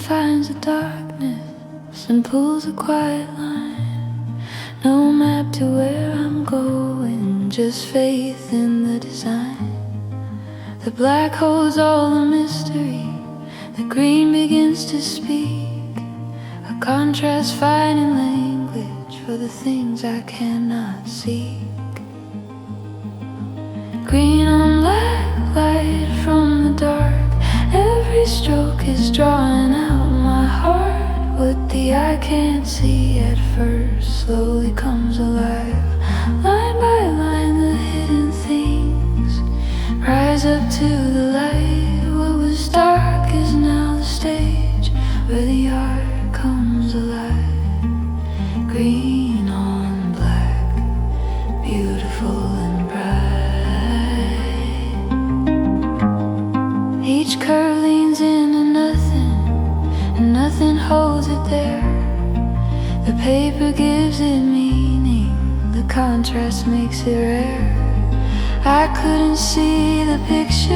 finds the darkness and pulls a quiet line. No map to where I'm going, just faith in the design. The black holds all the mystery, the green begins to speak, a contrast finding language for the things I cannot see. Green on black, light from the dark, every stroke is drawing out my heart. What the eye can't see at first slowly comes alive. Line by line the hidden things rise up to the light. What was dark is now the stage where the art comes alive. Green on black, beautiful and bright. Each curve leans into nothing, and nothing holds it there. The paper gives it meaning, the contrast makes it rare. I couldn't see the picture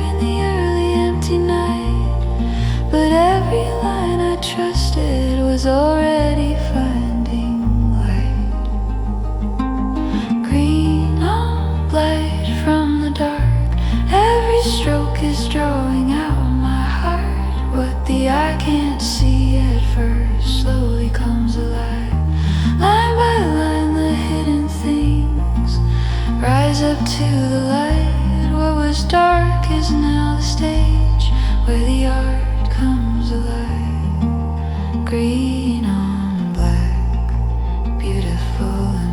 in the early empty night, but every line I trusted was already finding light. Green on light from the dark, every stroke is drawing out my heart. What the eye can't see at first slowly comes alive. Line by line the hidden things rise up to the light. What was dark is now the stage where the art comes alive. Green on black, beautiful and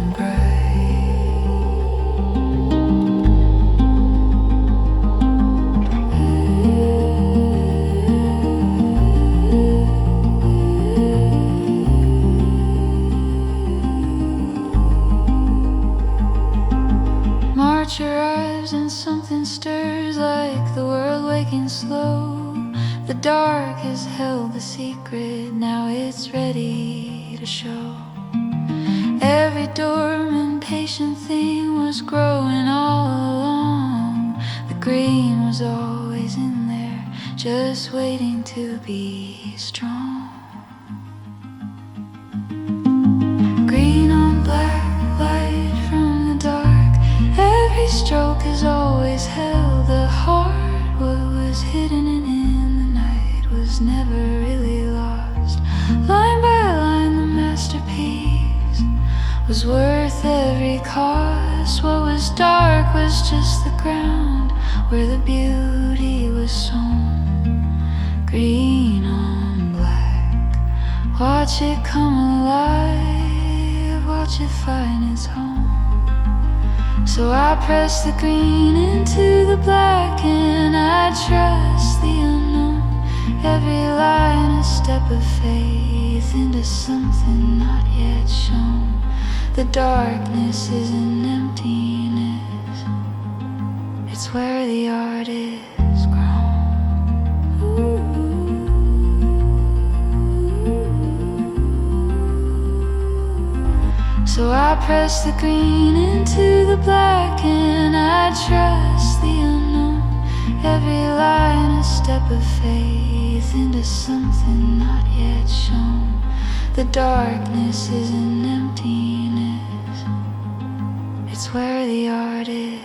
March arrives and something stirs like the world waking slow. The dark has held the secret, now it's ready to show. Every dormant patient thing was growing all along. The green was always in there, just waiting to be strong. Green on black, light from the dark, every stroke has always held the heart. What was hidden and in the night was never really lost. Line by line the masterpiece was worth every cost. What was dark was just the ground where the beauty was sown. Green on black, watch it come alive, watch it find its home. So I press the green into the black and I trust the unknown. Every line a step of faith into something not yet shown. The darkness is an emptiness, it's where the art is grown. Ooh. So I press the green into the black and I trust the unknown. Every line a step of faith into something not yet shown. The darkness is an emptiness, it's where the art is.